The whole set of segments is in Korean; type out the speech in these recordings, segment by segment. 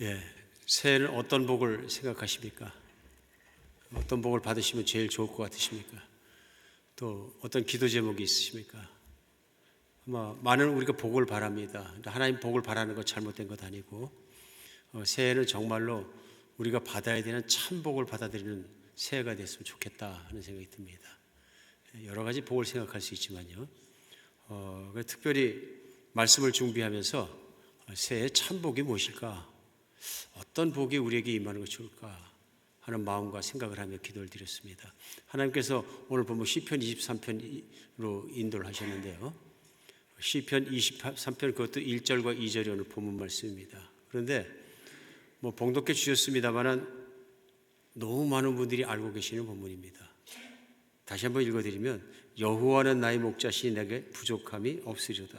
예, 새해는 어떤 복을 생각하십니까? 어떤 복을 받으시면 제일 좋을 것 같으십니까? 또 어떤 기도 제목이 있으십니까? 아마 많은 우리가 복을 바랍니다. 하나님 복을 바라는 것 잘못된 것 아니고 새해는 정말로 우리가 받아야 되는 참 복을 받아들이는 새해가 됐으면 좋겠다 하는 생각이 듭니다. 여러 가지 복을 생각할 수 있지만요. 특별히 말씀을 준비하면서 새해의 참 복이 무엇일까? 어떤 복이 우리에게 임하는 것이 좋을까 하는 마음과 생각을 하며 기도를 드렸습니다. 하나님께서 오늘 보면 시편 23편으로 인도를 하셨는데요. 시편 23편 그것도 1절과 2절이 오늘 본문 말씀입니다. 그런데 봉독해 주셨습니다마는 너무 많은 분들이 알고 계시는 본문입니다. 다시 한번 읽어드리면 여호와는 나의 목자시니 내게 부족함이 없으리로다.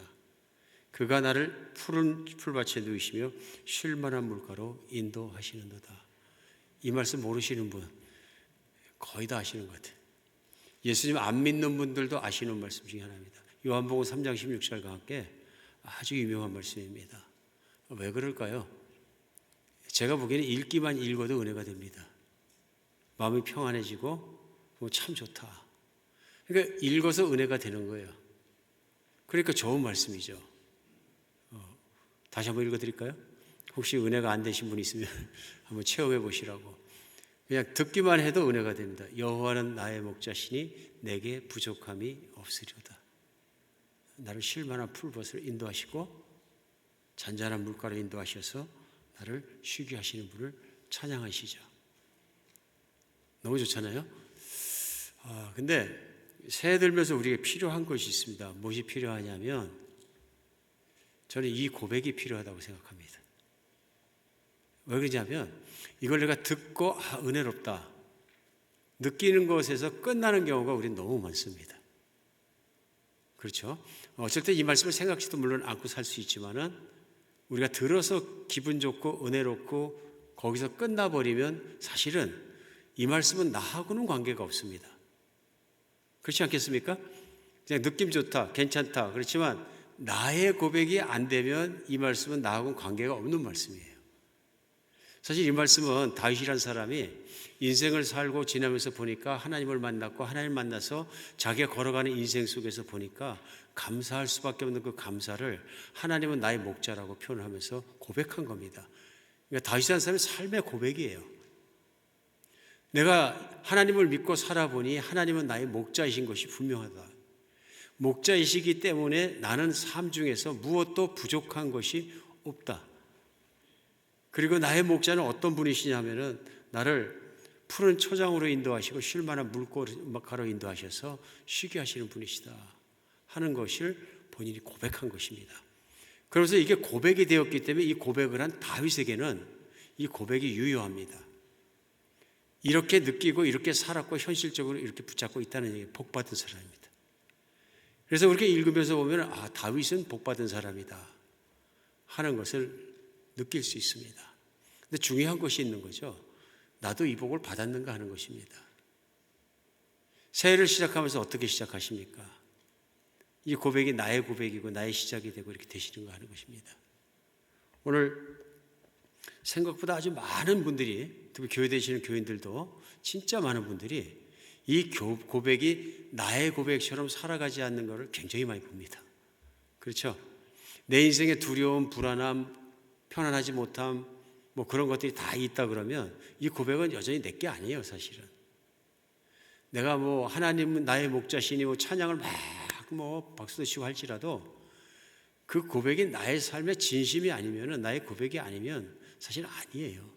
그가 나를 푸른 풀밭에 누이시며 쉴 만한 물가로 인도하시는도다. 이 말씀 모르시는 분 거의 다 아시는 것 같아요. 예수님 안 믿는 분들도 아시는 말씀 중에 하나입니다. 요한복음 3장 16절과 함께 아주 유명한 말씀입니다. 왜 그럴까요? 제가 보기에는 읽기만 읽어도 은혜가 됩니다. 마음이 평안해지고 참 좋다. 그러니까 읽어서 은혜가 되는 거예요. 그러니까 좋은 말씀이죠. 다시 한번 읽어드릴까요? 혹시 은혜가 안 되신 분이 있으면 한번 체험해 보시라고. 그냥 듣기만 해도 은혜가 됩니다. 여호와는 나의 목자시니 내게 부족함이 없으리로다. 나를 쉴 만한 풀밭을 인도하시고 잔잔한 물가로 인도하셔서 나를 쉬게 하시는 분을 찬양하시죠. 너무 좋잖아요. 근데 새해 들면서 우리에게 필요한 것이 있습니다. 무엇이 필요하냐면 저는 이 고백이 필요하다고 생각합니다. 왜 그러냐면 이걸 내가 듣고 은혜롭다 느끼는 것에서 끝나는 경우가 우리는 너무 많습니다. 그렇죠? 어쩔 때 이 말씀을 생각지도 물론 않고 살 수 있지만은 우리가 들어서 기분 좋고 은혜롭고 거기서 끝나버리면 사실은 이 말씀은 나하고는 관계가 없습니다. 그렇지 않겠습니까? 그냥 느낌 좋다, 괜찮다. 그렇지만 나의 고백이 안 되면 이 말씀은 나하고는 관계가 없는 말씀이에요. 사실 이 말씀은 다윗이라는 사람이 인생을 살고 지나면서 보니까 하나님을 만났고 하나님 만나서 자기가 걸어가는 인생 속에서 보니까 감사할 수밖에 없는 그 감사를 하나님은 나의 목자라고 표현하면서 고백한 겁니다. 그러니까 다윗이라는 사람의 삶의 고백이에요. 내가 하나님을 믿고 살아보니 하나님은 나의 목자이신 것이 분명하다. 목자이시기 때문에 나는 삶 중에서 무엇도 부족한 것이 없다. 그리고 나의 목자는 어떤 분이시냐면은 나를 푸른 초장으로 인도하시고 쉴 만한 물가로 인도하셔서 쉬게 하시는 분이시다 하는 것을 본인이 고백한 것입니다. 그러면서 이게 고백이 되었기 때문에 이 고백을 한 다윗에게는 이 고백이 유효합니다. 이렇게 느끼고 이렇게 살았고 현실적으로 이렇게 붙잡고 있다는 얘기, 복받은 사람입니다. 그래서 그렇게 읽으면서 보면 다윗은 복받은 사람이다 하는 것을 느낄 수 있습니다. 근데 중요한 것이 있는 거죠. 나도 이 복을 받았는가 하는 것입니다. 새해를 시작하면서 어떻게 시작하십니까? 이 고백이 나의 고백이고 나의 시작이 되고 이렇게 되시는가 하는 것입니다. 오늘 생각보다 아주 많은 분들이, 특히 교회 되시는 교인들도 진짜 많은 분들이 이 고백이 나의 고백처럼 살아가지 않는 것을 굉장히 많이 봅니다. 그렇죠? 내 인생에 두려움, 불안함, 편안하지 못함, 그런 것들이 다 있다 그러면 이 고백은 여전히 내게 아니에요, 사실은. 내가 하나님은 나의 목자시니 찬양을 막 박수도 치고 할지라도 그 고백이 나의 삶의 진심이 아니면, 나의 고백이 아니면 사실 아니에요.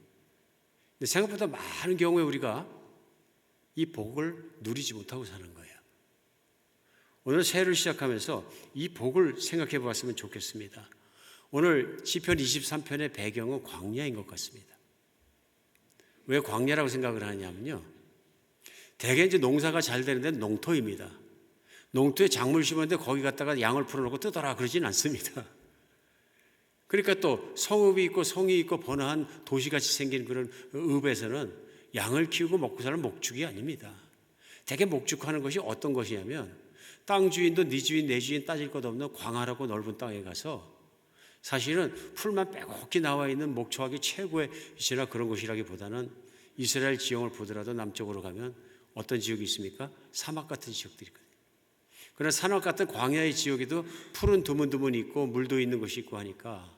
근데 생각보다 많은 경우에 우리가 이 복을 누리지 못하고 사는 거예요. 오늘 새해를 시작하면서 이 복을 생각해 보았으면 좋겠습니다. 오늘 시편 23편의 배경은 광야인 것 같습니다. 왜 광야라고 생각을 하냐면요. 대개 이제 농사가 잘 되는 데는 농토입니다. 농토에 작물 심었는데 거기 갖다가 양을 풀어놓고 뜨더라 그러진 않습니다. 그러니까 또 성읍이 있고 성이 있고 번화한 도시같이 생긴 그런 읍에서는 양을 키우고 먹고 사는 목축이 아닙니다. 대개 목축하는 것이 어떤 것이냐면 땅 주인도 네 주인 내 주인 따질 것 없는 광활하고 넓은 땅에 가서 사실은 풀만 빼곡히 나와 있는 목초하기 최고의 위치나 그런 곳이라기보다는 이스라엘 지형을 보더라도 남쪽으로 가면 어떤 지역이 있습니까? 사막 같은 지역들이 있거든요. 그러나 사막 같은 광야의 지역에도 푸른 드문드문 있고 물도 있는 곳이 있고 하니까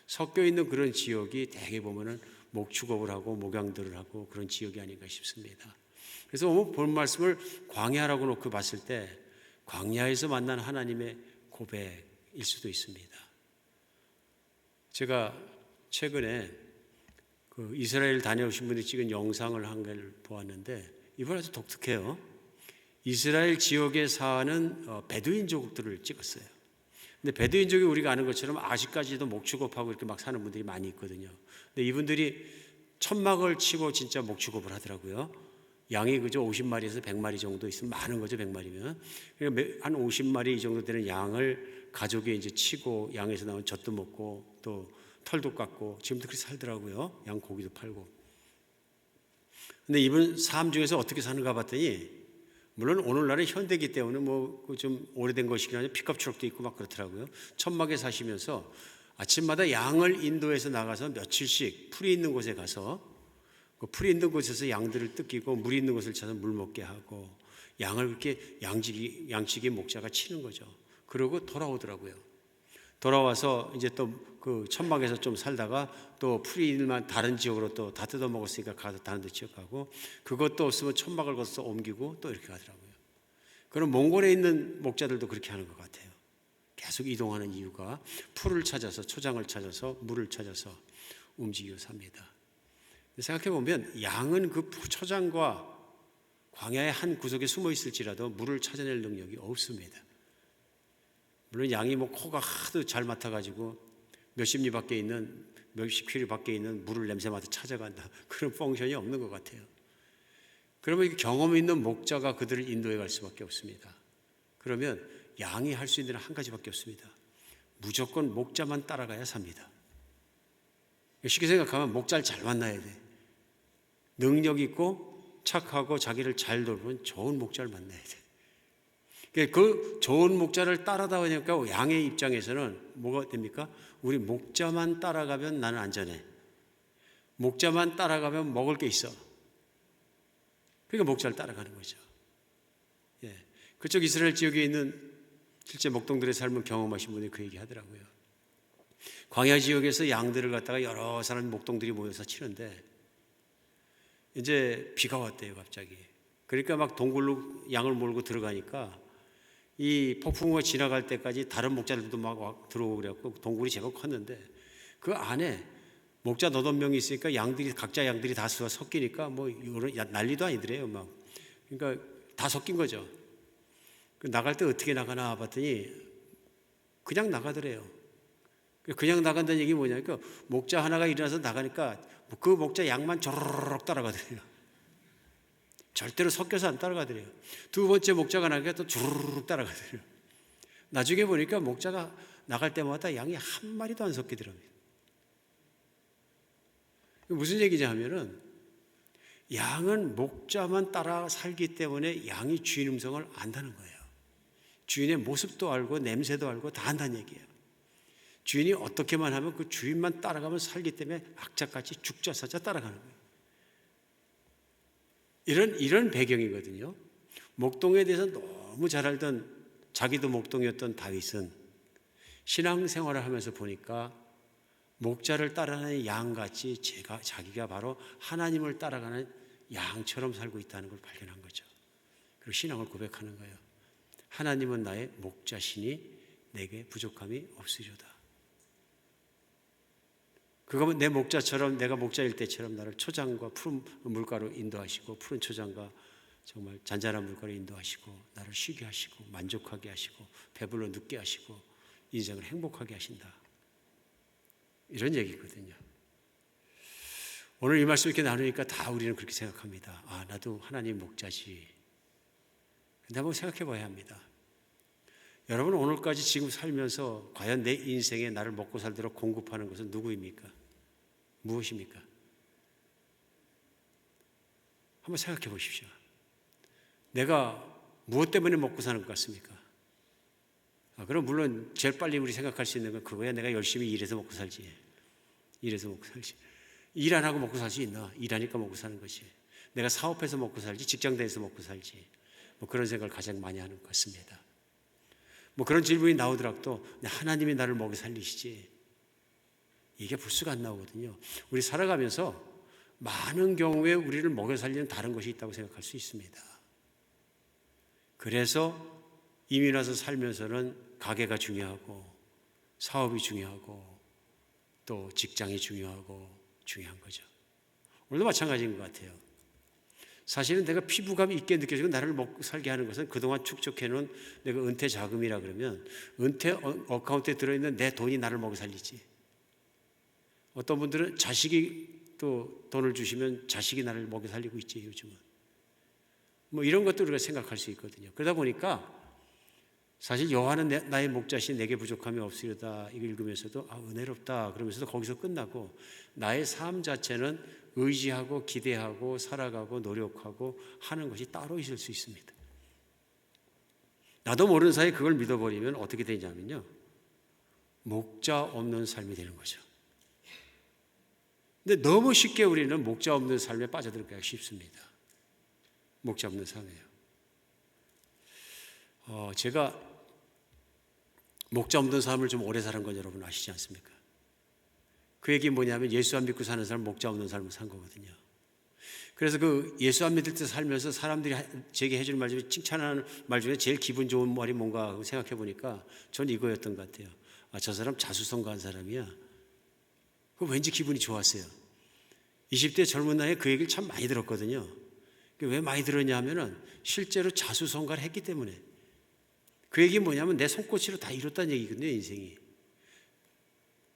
섞여 있는 그런 지역이 대개 보면은 목축업을 하고 목양들을 하고 그런 지역이 아닌가 싶습니다. 그래서 오늘 본 말씀을 광야라고 놓고 봤을 때 광야에서 만난 하나님의 고백일 수도 있습니다. 제가 최근에 그 이스라엘 다녀오신 분이 찍은 영상을 한 개를 보았는데 이번 아주 독특해요. 이스라엘 지역에 사는 베두인족들을 찍었어요. 근데 베두인족이 우리가 아는 것처럼 아직까지도 목축업하고 이렇게 막 사는 분들이 많이 있거든요. 근데 이분들이 천막을 치고 진짜 목축업을 하더라고요. 양이 그저 50마리에서 100마리 정도 있으면 많은 거죠, 100마리면. 그러니까 한 50마리 이 정도 되는 양을 가족이 이제 치고 양에서 나온 젖도 먹고 또 털도 깎고 지금도 그렇게 살더라고요. 양 고기도 팔고. 근데 이분 삶 중에서 어떻게 사는가 봤더니 물론 오늘날은 현대기 때문에 뭐 좀 오래된 것이긴 하지만 픽업 트럭도 있고 막 그렇더라고요. 천막에 사시면서 아침마다 양을 인도해서 나가서 며칠씩 풀이 있는 곳에 가서 그 풀이 있는 곳에서 양들을 뜯기고 물이 있는 곳을 찾아서 물 먹게 하고 양을 그렇게 양치기 목자가 치는 거죠. 그러고 돌아오더라고요. 돌아와서 이제 또 그 천막에서 좀 살다가 또 풀이 있는 다른 지역으로 또 다 뜯어 먹었으니까 가서 다른 데 지역 가고 그것도 없으면 천막을 거쳐서 옮기고 또 이렇게 가더라고요. 그럼 몽골에 있는 목자들도 그렇게 하는 것 같아요. 계속 이동하는 이유가 풀을 찾아서 초장을 찾아서 물을 찾아서 움직이고 삽니다. 생각해 보면 양은 그 초장과 광야의 한 구석에 숨어 있을지라도 물을 찾아낼 능력이 없습니다. 물론 양이 뭐 코가 하도 잘 맡아가지고 몇십 리 밖에 있는 몇십 킬로 밖에 있는 물을 냄새 맡아 찾아간다 그런 펑션이 없는 것 같아요. 그러면 경험 있는 목자가 그들을 인도해 갈 수밖에 없습니다. 그러면 양이 할 수 있는 한 가지밖에 없습니다. 무조건 목자만 따라가야 삽니다. 쉽게 생각하면 목자를 잘 만나야 돼. 능력 있고 착하고 자기를 잘 돌보는 좋은 목자를 만나야 돼. 그 좋은 목자를 따라다 보니까 양의 입장에서는 뭐가 됩니까? 우리 목자만 따라가면 나는 안전해. 목자만 따라가면 먹을 게 있어. 그러니까 목자를 따라가는 거죠. 예. 그쪽 이스라엘 지역에 있는 실제 목동들의 삶을 경험하신 분이 그 얘기 하더라고요. 광야 지역에서 양들을 갖다가 여러 사람 목동들이 모여서 치는데 이제 비가 왔대요, 갑자기. 그러니까 막 동굴로 양을 몰고 들어가니까 이 폭풍우가 지나갈 때까지 다른 목자들도 막 들어오고 그래갖고 동굴이 제법 컸는데 그 안에 목자 8명이 있으니까 양들이 각자 양들이 다 섞이니까 뭐 난리도 아니더래요. 막 그러니까 다 섞인 거죠. 나갈 때 어떻게 나가나 봤더니 그냥 나가더래요. 그냥 나간다는 얘기 뭐냐니까 목자 하나가 일어나서 나가니까 그 목자 양만 조르륵 따라가더래요. 절대로 섞여서 안 따라가더래요. 두 번째 목자가 나가니까 또 주르륵 따라가더래요. 나중에 보니까 목자가 나갈 때마다 양이 한 마리도 안 섞이더라고요. 무슨 얘기냐 하면은 양은 목자만 따라 살기 때문에 양이 주인 음성을 안다는 거예요. 주인의 모습도 알고 냄새도 알고 다 안다는 얘기예요. 주인이 어떻게만 하면 그 주인만 따라가면 살기 때문에 악착같이 죽자사자 따라가는 거예요. 이런 배경이거든요. 목동에 대해서 너무 잘 알던 자기도 목동이었던 다윗은 신앙생활을 하면서 보니까 목자를 따라가는 양같이 자기가 바로 하나님을 따라가는 양처럼 살고 있다는 걸 발견한 거죠. 그리고 신앙을 고백하는 거예요. 하나님은 나의 목자시니 내게 부족함이 없으리로다. 그거면 내 목자처럼 내가 목자일 때처럼 나를 초장과 푸른 물가로 인도하시고 푸른 초장과 정말 잔잔한 물가로 인도하시고 나를 쉬게 하시고 만족하게 하시고 배불러 눕게 하시고 인생을 행복하게 하신다. 이런 얘기거든요. 오늘 이 말씀 이렇게 나누니까 다 우리는 그렇게 생각합니다. 아, 나도 하나님 목자지. 근데 한번 생각해 봐야 합니다. 여러분 오늘까지 지금 살면서 과연 내 인생에 나를 먹고 살도록 공급하는 것은 누구입니까? 무엇입니까? 한번 생각해 보십시오. 내가 무엇 때문에 먹고 사는 것 같습니까? 그럼 물론 제일 빨리 우리 생각할 수 있는 건 그거야. 내가 열심히 일해서 먹고 살지. 일해서 먹고 살지. 일 안 하고 먹고 살 수 있나? 일하니까 먹고 사는 것이. 내가 사업해서 먹고 살지, 직장 다녀서 먹고 살지. 뭐 그런 생각을 가장 많이 하는 것 같습니다. 뭐 그런 질문이 나오더라도 하나님이 나를 먹여 살리시지. 이게 불수가 안 나오거든요. 우리 살아가면서 많은 경우에 우리를 먹여 살리는 다른 것이 있다고 생각할 수 있습니다. 그래서 이민 와서 살면서는 가게가 중요하고 사업이 중요하고 또 직장이 중요한 거죠. 오늘도 마찬가지인 것 같아요. 사실은 내가 피부감이 있게 느껴지고 나를 먹고 살게 하는 것은 그동안 축적해놓은 내가 은퇴 자금이라 그러면 은퇴 어카운트에 들어있는 내 돈이 나를 먹여 살리지. 어떤 분들은 자식이 또 돈을 주시면 자식이 나를 먹여 살리고 있지 요즘은. 뭐 이런 것도 우리가 생각할 수 있거든요. 그러다 보니까 사실 여호와는 나의 목자신 내게 부족함이 없으리로다 이거 읽으면서도 은혜롭다 그러면서도 거기서 끝나고 나의 삶 자체는 의지하고 기대하고 살아가고 노력하고 하는 것이 따로 있을 수 있습니다. 나도 모르는 사이에 그걸 믿어버리면 어떻게 되냐면요, 목자 없는 삶이 되는 거죠. 근데 너무 쉽게 우리는 목자 없는 삶에 빠져들기가 쉽습니다. 목자 없는 삶이에요. 제가 목자 없는 삶을 좀 오래 사는 건 여러분 아시지 않습니까? 그 얘기 뭐냐면 예수 안 믿고 사는 사람 목자 없는 삶을 산 거거든요. 그래서 그 예수 안 믿을 때 살면서 사람들이 제게 해주는 말 중에 칭찬하는 말 중에 제일 기분 좋은 말이 뭔가 하고 생각해 보니까 전 이거였던 것 같아요. 저 사람 자수성가한 사람이야. 그 왠지 기분이 좋았어요. 20대 젊은 나이에 그 얘기를 참 많이 들었거든요. 왜 많이 들었냐 하면은 실제로 자수성가를 했기 때문에. 그 얘기 뭐냐면 내 손꼽치로 다 이뤘다는 얘기거든요, 인생이.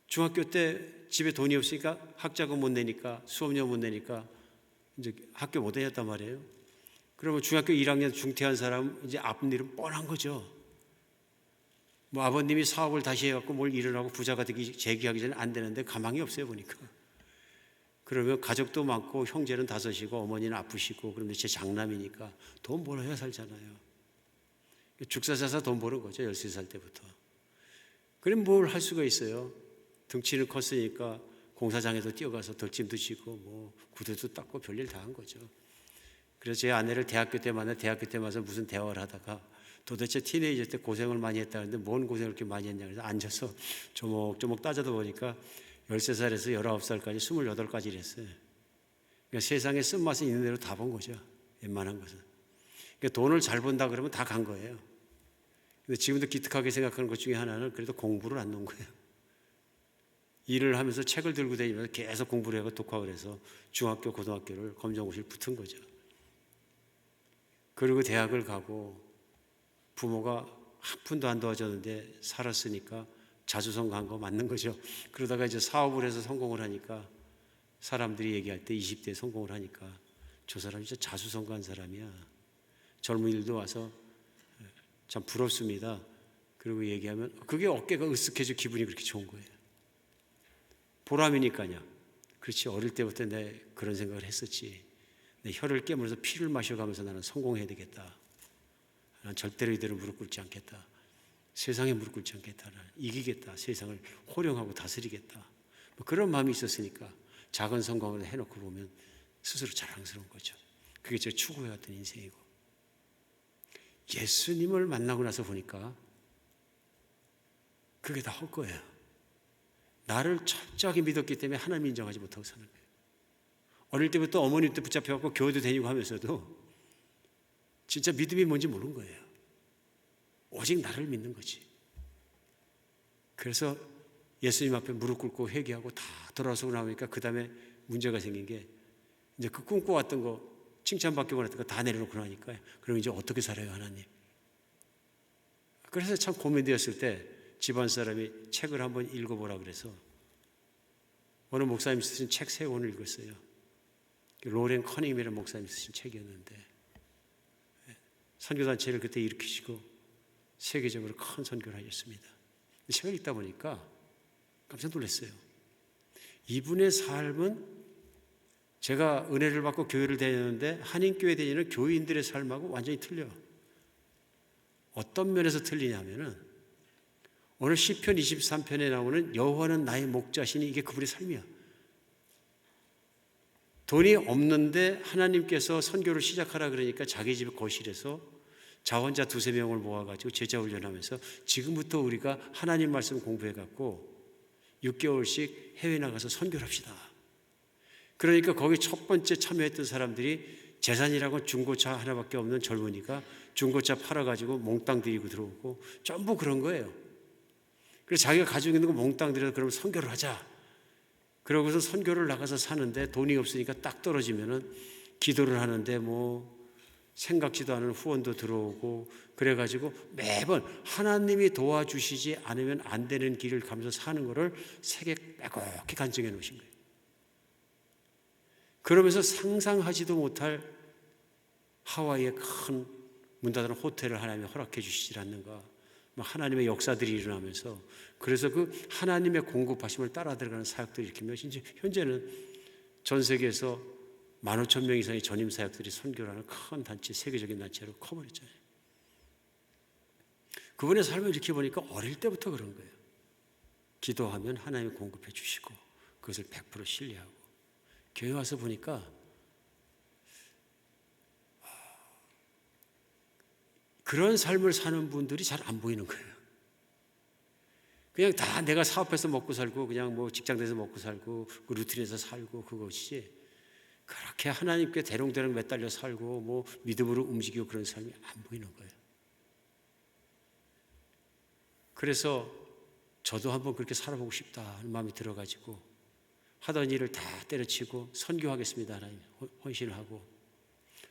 중학교 때 집에 돈이 없으니까 학자금 못 내니까 수업료 못 내니까 이제 학교 못 다녔단 말이에요. 그러면 중학교 1학년 중퇴한 사람 이제 앞일은 뻔한 거죠. 뭐 아버님이 사업을 다시 해갖고 뭘 일을 하고 부자가 되기 재기하기 전에 안 되는데 가망이 없어요 보니까. 그러면 가족도 많고 형제는 5이고 어머니는 아프시고 그런데 제 장남이니까 돈 벌어야 살잖아요. 죽사사사 돈 버는 거죠. 13살 때부터. 그럼 뭘 할 수가 있어요. 등치는 컸으니까 공사장에도 뛰어가서 덜짐도 지고 뭐 구두도 닦고 별일 다 한 거죠. 그래서 제 아내를 대학교 때 만나서 무슨 대화를 하다가 도대체 티네이저 때 고생을 많이 했다는데 뭔 고생을 그렇게 많이 했냐 그래서 앉아서 조목조목 따져도 보니까 13살에서 19살까지 28가지를 했어요. 그러니까 세상에 쓴맛은 있는 대로 다 본 거죠. 웬만한 것은. 그러니까 돈을 잘 번다 그러면 다 간 거예요. 근데 지금도 기특하게 생각하는 것 중에 하나는 그래도 공부를 안 놓은 거예요. 일을 하면서 책을 들고 다니면서 계속 공부를 하고 독학을 해서 중학교, 고등학교를 검정고시를 붙은 거죠. 그리고 대학을 가고 부모가 한 푼도 안 도와줬는데 살았으니까 자수성가한 거 맞는 거죠. 그러다가 이제 사업을 해서 성공을 하니까 사람들이 얘기할 때 20대에 성공을 하니까 저 사람 진짜 자수성가한 사람이야. 젊은이들도 와서 참 부럽습니다. 그리고 얘기하면 그게 어깨가 으쓱해져 기분이 그렇게 좋은 거예요. 보람이니까요. 그렇지, 어릴 때부터 내 그런 생각을 했었지. 내 혀를 깨물어서 피를 마셔가면서 나는 성공해야 되겠다. 난 절대로 이대로 무릎 꿇지 않겠다. 세상에 무릎 꿇지 않겠다. 나는 이기겠다. 세상을 호령하고 다스리겠다. 뭐 그런 마음이 있었으니까 작은 성공을 해놓고 보면 스스로 자랑스러운 거죠. 그게 제가 추구해왔던 인생이고. 예수님을 만나고 나서 보니까 그게 다 헛거예요. 나를 철저하게 믿었기 때문에 하나님 인정하지 못하고 사는 거예요. 어릴 때부터 어머니 때 붙잡혀갖고 교회도 다니고 하면서도 진짜 믿음이 뭔지 모르는 거예요. 오직 나를 믿는 거지. 그래서 예수님 앞에 무릎 꿇고 회개하고 다 돌아서고 나오니까 그 다음에 문제가 생긴 게 이제 그 꿈꿔왔던 거 칭찬받기 원했던 거 다 내려놓고 나니까 그럼 이제 어떻게 살아요 하나님. 그래서 참 고민되었을 때 집안 사람이 책을 한번 읽어보라 그래서 어느 목사님 쓰신 책 3권을 읽었어요. 로렌 커닝이라는 목사님 쓰신 책이었는데 선교단체를 그때 일으키시고 세계적으로 큰 선교를 하셨습니다. 책을 읽다 보니까 깜짝 놀랐어요. 이분의 삶은 제가 은혜를 받고 교회를 다녔는데 한인교회 다니는 교인들의 삶하고 완전히 틀려. 어떤 면에서 틀리냐면은 오늘 시편 23편에 나오는 여호와는 나의 목자시니 이게 그분의 삶이야. 돈이 없는데 하나님께서 선교를 시작하라 그러니까 자기 집 거실에서 자원자 2-3명을 모아가지고 제자 훈련하면서 지금부터 우리가 하나님 말씀 공부해갖고 6개월씩 해외 나가서 선교를 합시다. 그러니까 거기 첫 번째 참여했던 사람들이 재산이라고 중고차 하나밖에 없는 젊은이가 중고차 팔아가지고 몽땅 들이고 들어오고 전부 그런 거예요. 그래서 자기가 가지고 있는 거 몽땅 들여서 그러면 선교를 하자. 그러고서 선교를 나가서 사는데 돈이 없으니까 딱 떨어지면은 기도를 하는데 뭐 생각지도 않은 후원도 들어오고 그래가지고 매번 하나님이 도와주시지 않으면 안 되는 길을 가면서 사는 거를 세계 빼곡히 간증해 놓으신 거예요. 그러면서 상상하지도 못할 하와이의 큰 문 닫은 호텔을 하나님이 허락해 주시지 않는가. 하나님의 역사들이 일어나면서 그래서 그 하나님의 공급하심을 따라 들어가는 사역들이 일으키며 현재는 전 세계에서 15,000명 이상의 전임 사역들이 선교를 하는 큰 단체, 세계적인 단체로 커버렸잖아요. 그분의 삶을 이렇게 보니까 어릴 때부터 그런 거예요. 기도하면 하나님이 공급해 주시고 그것을 100% 신뢰하고 교회 와서 보니까 그런 삶을 사는 분들이 잘 안 보이는 거예요. 그냥 다 내가 사업해서 먹고 살고 그냥 뭐 직장 내서 먹고 살고 그 루틴에서 살고 그것이지 그렇게 하나님께 대롱대롱 매달려 살고 뭐 믿음으로 움직이고 그런 삶이 안 보이는 거예요. 그래서 저도 한번 그렇게 살아보고 싶다 하는 마음이 들어가지고 하던 일을 다 때려치고 선교하겠습니다 하나님 헌신을 하고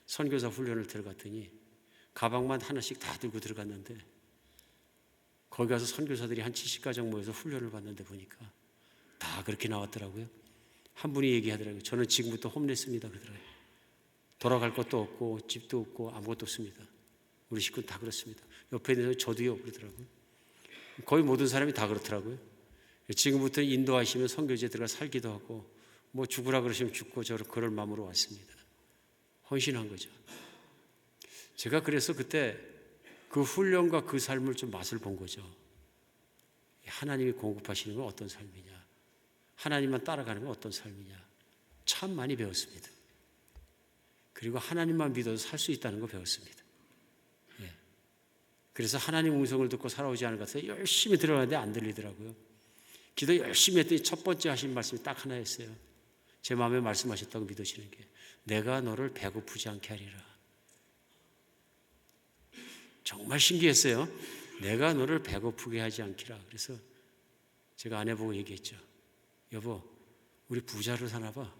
선교사 훈련을 들어갔더니 가방만 하나씩 다 들고 들어갔는데 거기 가서 선교사들이 한 70가정 모여서 훈련을 받는데 보니까 다 그렇게 나왔더라고요. 한 분이 얘기하더라고요. 저는 지금부터 홈레스입니다 그러더라고요. 돌아갈 것도 없고 집도 없고 아무것도 없습니다. 우리 식구는 다 그렇습니다. 옆에 있는 저도요 그러더라고요. 거의 모든 사람이 다 그렇더라고요. 지금부터 인도하시면 선교지에 들어가 살기도 하고 뭐 죽으라 그러시면 죽고 저를 그럴 마음으로 왔습니다. 헌신한 거죠. 제가 그래서 그때 그 훈련과 그 삶을 좀 맛을 본 거죠. 하나님이 공급하시는 건 어떤 삶이냐, 하나님만 따라가는 건 어떤 삶이냐 참 많이 배웠습니다. 그리고 하나님만 믿어도 살 수 있다는 거 배웠습니다. 그래서 하나님 음성을 듣고 살아오지 않은 것 같아서 열심히 들어가는데 안 들리더라고요. 기도 열심히 했더니 첫 번째 하신 말씀이 딱 하나였어요. 제 마음에 말씀하셨다고 믿으시는 게 내가 너를 배고프지 않게 하리라. 정말 신기했어요. 내가 너를 배고프게 하지 않기라. 그래서 제가 아내 보고 얘기했죠. 여보, 우리 부자로 사나 봐.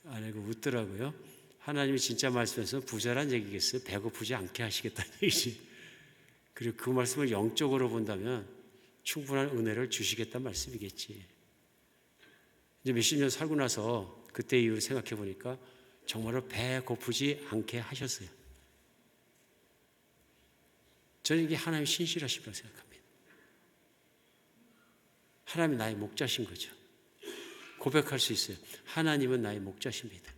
아내가 웃더라고요. 하나님이 진짜 말씀에서 부자란 얘기겠어요? 배고프지 않게 하시겠다는 얘기지. 그리고 그 말씀을 영적으로 본다면 충분한 은혜를 주시겠다는 말씀이겠지. 이제 몇십 년 살고 나서 그때 이후로 생각해 보니까 정말로 배고프지 않게 하셨어요. 저는 이게 하나님의 신실하심이라고 생각합니다. 하나님이 나의 목자신 거죠. 고백할 수 있어요. 하나님은 나의 목자십니다.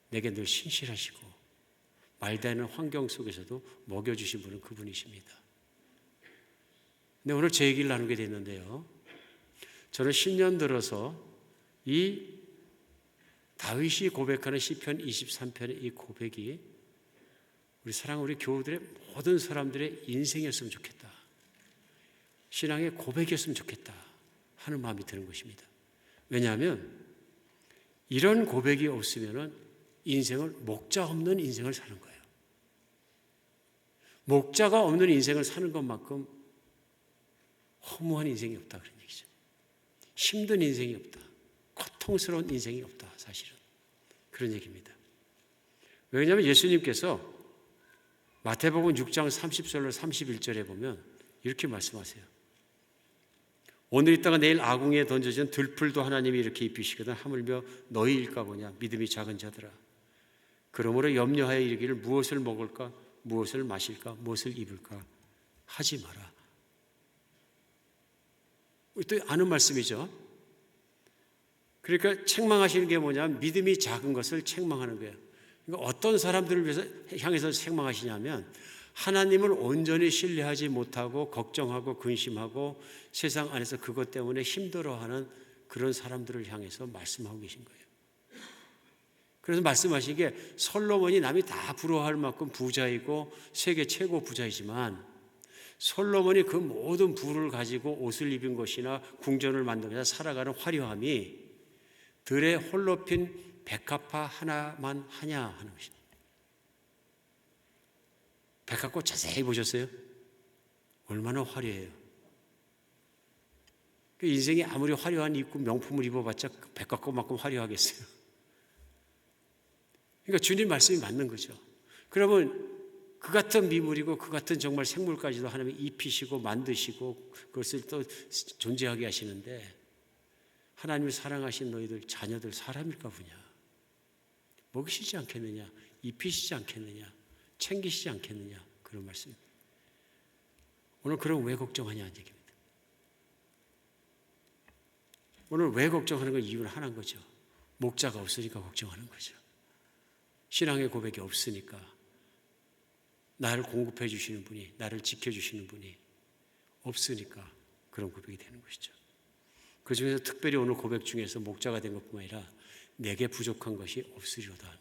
내게 늘 신실하시고 말다는 환경 속에서도 먹여주신 분은 그분이십니다. 근데 오늘 제 얘기를 나누게 됐는데요. 저는 10년 들어서 이 다윗이 고백하는 시편 23편의 이 고백이 우리 사랑하는 우리 교우들의 모든 사람들의 인생이었으면 좋겠다. 신앙의 고백이었으면 좋겠다 하는 마음이 드는 것입니다. 왜냐하면 이런 고백이 없으면 인생을 목자 없는 인생을 사는 거예요. 목자가 없는 인생을 사는 것만큼 허무한 인생이 없다 그런 얘기죠. 힘든 인생이 없다. 고통스러운 인생이 없다. 사실은 그런 얘기입니다. 왜냐하면 예수님께서 마태복음 6장 30절로 31절에 보면 이렇게 말씀하세요. 오늘 있다가 내일 아궁이에 던져진 들풀도 하나님이 이렇게 입히시거든 하물며 너희일까 보냐 믿음이 작은 자들아. 그러므로 염려하여 이르기를 무엇을 먹을까 무엇을 마실까 무엇을 입을까 하지 마라. 또 아는 말씀이죠. 그러니까 책망하시는 게 뭐냐 믿음이 작은 것을 책망하는 거예요. 그러니까 어떤 사람들을 위해서 향해서 책망하시냐면 하나님을 온전히 신뢰하지 못하고 걱정하고 근심하고 세상 안에서 그것 때문에 힘들어하는 그런 사람들을 향해서 말씀하고 계신 거예요. 그래서 말씀하시기에 솔로몬이 남이 다 부러워할 만큼 부자이고 세계 최고 부자이지만 솔로몬이 그 모든 부를 가지고 옷을 입은 것이나 궁전을 만들면서 살아가는 화려함이 들에 홀로 핀 백합화 하나만 하냐 하는 것입니다. 백합꽃 자세히 보셨어요? 얼마나 화려해요. 인생이 아무리 화려한 입고 명품을 입어봤자 백합꽃만큼 화려하겠어요. 그러니까 주님 말씀이 맞는 거죠. 그러면 그 같은 미물이고 그 같은 정말 생물까지도 하나님이 입히시고 만드시고 그것을 또 존재하게 하시는데 하나님을 사랑하신 너희들 자녀들 사람일까 보냐? 먹이시지 않겠느냐? 입히시지 않겠느냐? 챙기시지 않겠느냐? 그런 말씀입니다. 오늘 그럼 왜 걱정하냐는 얘기입니다. 오늘 왜 걱정하는 건 이유는 하나인 거죠. 목자가 없으니까 걱정하는 거죠. 신앙의 고백이 없으니까 나를 공급해 주시는 분이, 나를 지켜주시는 분이 없으니까 그런 고백이 되는 것이죠. 그 중에서 특별히 오늘 고백 중에서 목자가 된 것뿐만 아니라 내게 부족한 것이 없으리로다 하며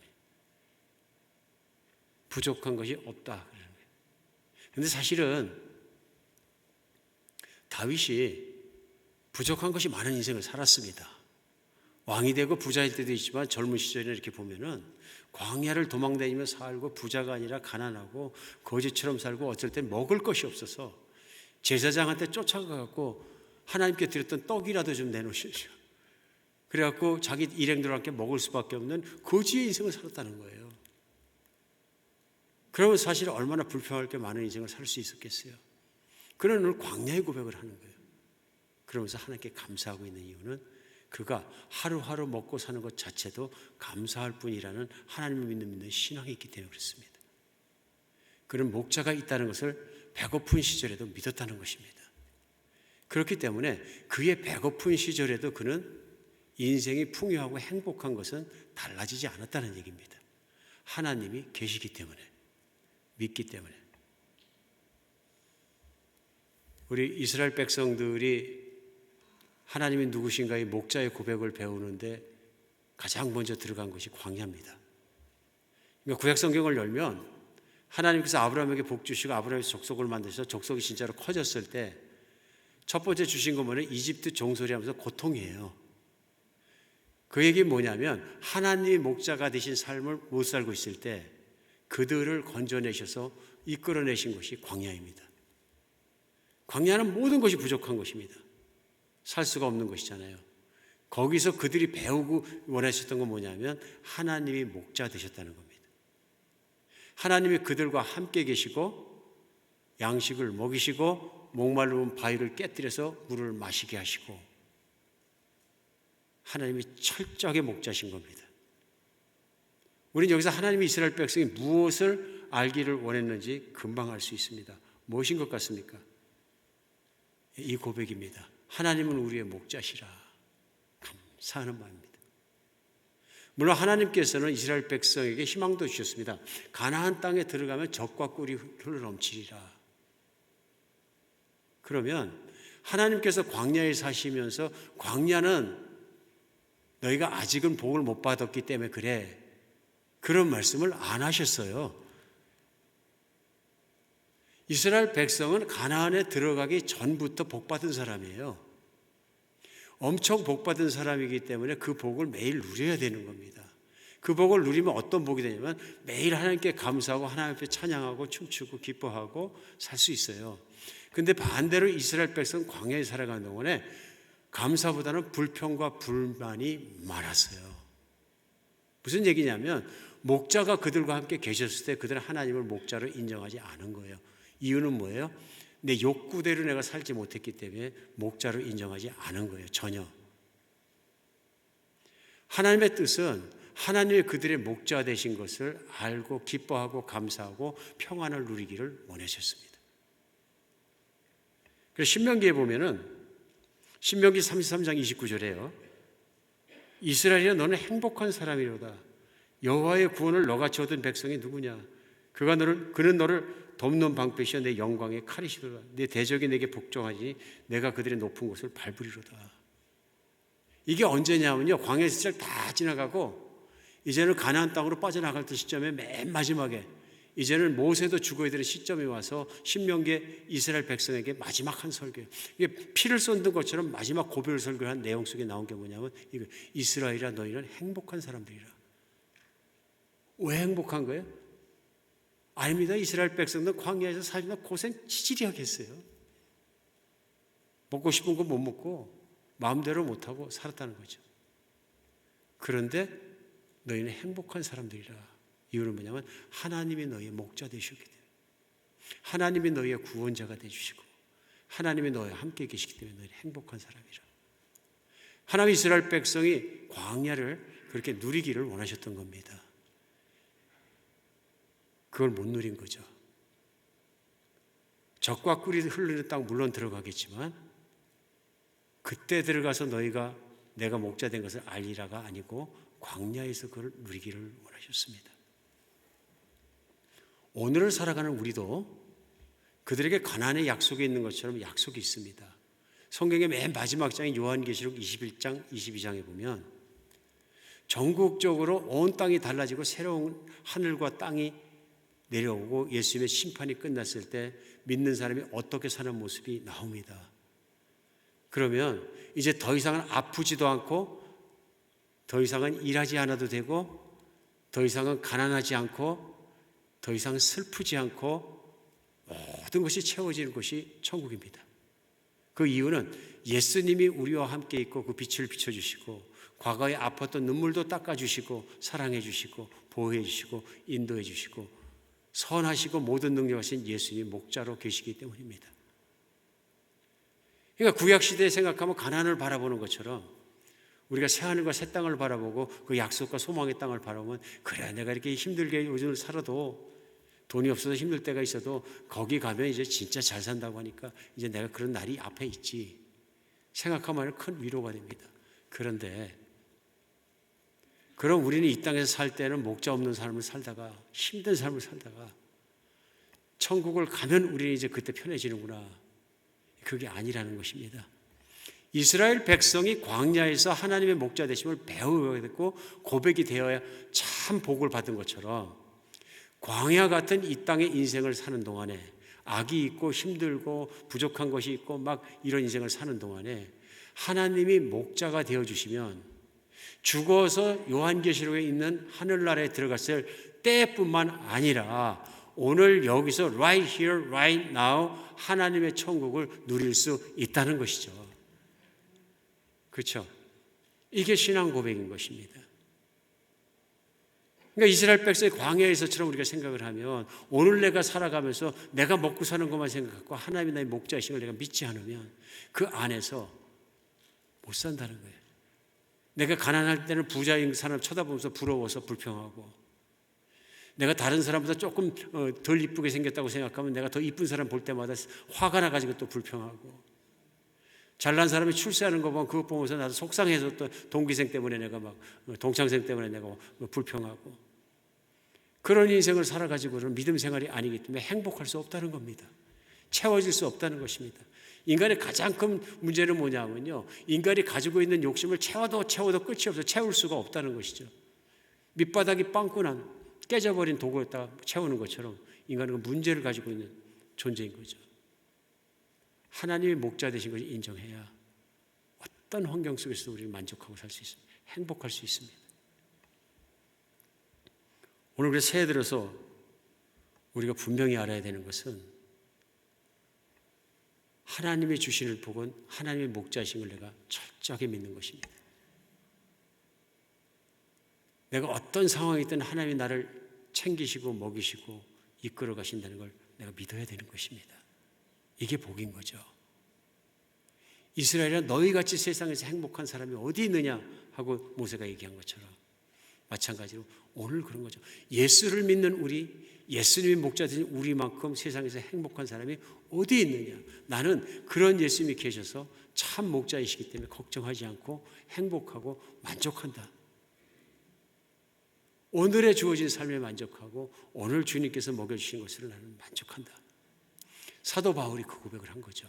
부족한 것이 없다. 그런데 사실은 다윗이 부족한 것이 많은 인생을 살았습니다. 왕이 되고 부자일 때도 있지만 젊은 시절에 이렇게 보면은 광야를 도망다니며 살고 부자가 아니라 가난하고 거지처럼 살고 어쩔 땐 먹을 것이 없어서 제사장한테 쫓아가갖고 하나님께 드렸던 떡이라도 좀 내놓으시죠. 그래갖고 자기 일행들과 함께 먹을 수밖에 없는 거지의 인생을 살았다는 거예요. 그러면 사실 얼마나 불평할 게 많은 인생을 살 수 있었겠어요. 그는 오늘 광야의 고백을 하는 거예요. 그러면서 하나님께 감사하고 있는 이유는 그가 하루하루 먹고 사는 것 자체도 감사할 뿐이라는 하나님을 믿는 신앙이 있기 때문에 그렇습니다. 그는 목자가 있다는 것을 배고픈 시절에도 믿었다는 것입니다. 그렇기 때문에 그의 배고픈 시절에도 그는 인생이 풍요하고 행복한 것은 달라지지 않았다는 얘기입니다. 하나님이 계시기 때문에, 믿기 때문에. 우리 이스라엘 백성들이 하나님이 누구신가의 목자의 고백을 배우는데 가장 먼저 들어간 것이 광야입니다. 그러니까 구약 성경을 열면 하나님께서 아브라함에게 복 주시고 아브라함의 족속을 만드셔서 족속이 진짜로 커졌을 때 첫 번째 주신 거 뭐냐면 이집트 종소리 하면서 고통이에요. 그 얘기 뭐냐면 하나님이 목자가 되신 삶을 못 살고 있을 때 그들을 건져내셔서 이끌어내신 것이 광야입니다. 광야는 모든 것이 부족한 것입니다. 살 수가 없는 것이잖아요. 거기서 그들이 배우고 원하셨던 건 뭐냐면 하나님이 목자 되셨다는 겁니다. 하나님이 그들과 함께 계시고 양식을 먹이시고 목마르면 바위를 깨뜨려서 물을 마시게 하시고 하나님이 철저하게 목자신 겁니다. 우리는 여기서 하나님이 이스라엘 백성이 무엇을 알기를 원했는지 금방 알 수 있습니다. 무엇인 것 같습니까? 이 고백입니다. 하나님은 우리의 목자시라. 감사하는 마음입니다. 물론 하나님께서는 이스라엘 백성에게 희망도 주셨습니다. 가나안 땅에 들어가면 젖과 꿀이 흘러 넘치리라. 그러면 하나님께서 광야에 사시면서 광야는 너희가 아직은 복을 못 받았기 때문에 그래. 그런 말씀을 안 하셨어요. 이스라엘 백성은 가나안에 들어가기 전부터 복 받은 사람이에요. 엄청 복 받은 사람이기 때문에 그 복을 매일 누려야 되는 겁니다. 그 복을 누리면 어떤 복이 되냐면 매일 하나님께 감사하고 하나님 앞에 찬양하고 춤추고 기뻐하고 살 수 있어요. 근데 반대로 이스라엘 백성은 광야에 살아가는 동안에 감사보다는 불평과 불만이 많았어요. 무슨 얘기냐면 목자가 그들과 함께 계셨을 때 그들은 하나님을 목자로 인정하지 않은 거예요. 이유는 뭐예요? 내 욕구대로 내가 살지 못했기 때문에 목자로 인정하지 않은 거예요. 전혀. 하나님의 뜻은 하나님이 그들의 목자 되신 것을 알고 기뻐하고 감사하고 평안을 누리기를 원하셨습니다. 그래서 신명기에 보면은 신명기 33장 29절에요. 이스라엘이여 너는 행복한 사람이로다. 여호와의 구원을 너같이 얻은 백성이 누구냐? 그는 너를 돕는 방패시여 내 영광의 칼이시도다. 내 대적이 내게 복종하지 내가 그들의 높은 곳을 밟으리로다. 이게 언제냐면요, 광야 시절 다 지나가고 이제는 가나안 땅으로 빠져나갈 때 시점에 맨 마지막에 이제는 모세도 죽어야 되는 시점이 와서 신명기에 이스라엘 백성에게 마지막 한 설교예요. 이게 피를 쏟는 것처럼 마지막 고별 설교한 내용 속에 나온 게 뭐냐면 이거, 이스라엘아 너희는 행복한 사람들이라. 왜 행복한 거예요? 아닙니다. 이스라엘 백성들 광야에서 살면서 고생 지지리하게 했어요. 먹고 싶은 거 못 먹고 마음대로 못하고 살았다는 거죠. 그런데 너희는 행복한 사람들이라. 이유는 뭐냐면 하나님이 너희의 목자 되시기 때문에, 하나님이 너희의 구원자가 되주시고 하나님이 너희와 함께 계시기 때문에 너희는 행복한 사람이라. 하나님 이스라엘 백성이 광야를 그렇게 누리기를 원하셨던 겁니다. 그걸 못 누린 거죠. 젖과 꿀이 흐르는 땅 물론 들어가겠지만 그때 들어가서 너희가 내가 목자 된 것을 알리라가 아니고 광야에서 그걸 누리기를 원하셨습니다. 오늘을 살아가는 우리도 그들에게 가나안의 약속이 있는 것처럼 약속이 있습니다. 성경의 맨 마지막 장인 요한계시록 21장, 22장에 보면 전국적으로 온 땅이 달라지고 새로운 하늘과 땅이 내려오고 예수님의 심판이 끝났을 때 믿는 사람이 어떻게 사는 모습이 나옵니다. 그러면 이제 더 이상은 아프지도 않고 더 이상은 일하지 않아도 되고 더 이상은 가난하지 않고 더 이상 슬프지 않고 모든 것이 채워지는 곳이 천국입니다. 그 이유는 예수님이 우리와 함께 있고 그 빛을 비춰주시고 과거에 아팠던 눈물도 닦아주시고 사랑해주시고 보호해주시고 인도해주시고 선하시고 모든 능력하신 예수님이 목자로 계시기 때문입니다. 그러니까 구약시대에 생각하면 가나안을 바라보는 것처럼 우리가 새하늘과 새 땅을 바라보고 그 약속과 소망의 땅을 바라보면 그래 내가 이렇게 힘들게 요즘을 살아도 돈이 없어서 힘들 때가 있어도 거기 가면 이제 진짜 잘 산다고 하니까 이제 내가 그런 날이 앞에 있지 생각하면 큰 위로가 됩니다. 그런데 그럼 우리는 이 땅에서 살 때는 목자 없는 삶을 살다가 힘든 삶을 살다가 천국을 가면 우리는 이제 그때 편해지는구나. 그게 아니라는 것입니다. 이스라엘 백성이 광야에서 하나님의 목자 되심을 배워야 됐고 고백이 되어야 참 복을 받은 것처럼 광야 같은 이 땅의 인생을 사는 동안에 악이 있고 힘들고 부족한 것이 있고 막 이런 인생을 사는 동안에 하나님이 목자가 되어주시면 죽어서 요한계시록에 있는 하늘나라에 들어갔을 때뿐만 아니라 오늘 여기서 right here, right now 하나님의 천국을 누릴 수 있다는 것이죠. 그렇죠? 이게 신앙 고백인 것입니다. 그러니까 이스라엘 백성의 광야에서처럼 우리가 생각을 하면 오늘 내가 살아가면서 내가 먹고 사는 것만 생각하고 하나님이 나의 목자이신 걸 내가 믿지 않으면 그 안에서 못 산다는 거예요. 내가 가난할 때는 부자인 사람 쳐다보면서 부러워서 불평하고 내가 다른 사람보다 조금 덜 이쁘게 생겼다고 생각하면 내가 더 이쁜 사람 볼 때마다 화가 나가지고 또 불평하고 잘난 사람이 출세하는 거 보면 그거 보면서 나도 속상해서 또 동기생 때문에 내가 막 동창생 때문에 내가 불평하고 그런 인생을 살아가지고는 믿음 생활이 아니기 때문에 행복할 수 없다는 겁니다. 채워질 수 없다는 것입니다. 인간의 가장 큰 문제는 뭐냐면요, 인간이 가지고 있는 욕심을 채워도 끝이 없어 채울 수가 없다는 것이죠. 밑바닥이 빵꾸 난 깨져버린 도구에다가 채우는 것처럼 인간은 그 문제를 가지고 있는 존재인 거죠. 하나님의 목자 되신 것을 인정해야 어떤 환경 속에서도 우리는 만족하고 살 수 있습니다. 행복할 수 있습니다. 오늘 그래서 새해 들어서 우리가 분명히 알아야 되는 것은 하나님이 주시는 복은 하나님의 목자이신 걸 내가 철저하게 믿는 것입니다. 내가 어떤 상황이든 하나님이 나를 챙기시고 먹이시고 이끌어 가신다는 걸 내가 믿어야 되는 것입니다. 이게 복인 거죠. 이스라엘아 너희같이 세상에서 행복한 사람이 어디 있느냐 하고 모세가 얘기한 것처럼 마찬가지로 오늘 그런 거죠. 예수를 믿는 우리, 예수님이 목자 되신 우리만큼 세상에서 행복한 사람이 어디 있느냐. 나는 그런 예수님이 계셔서 참 목자이시기 때문에 걱정하지 않고 행복하고 만족한다. 오늘에 주어진 삶에 만족하고 오늘 주님께서 먹여주신 것을 나는 만족한다. 사도 바울이 그 고백을 한 거죠.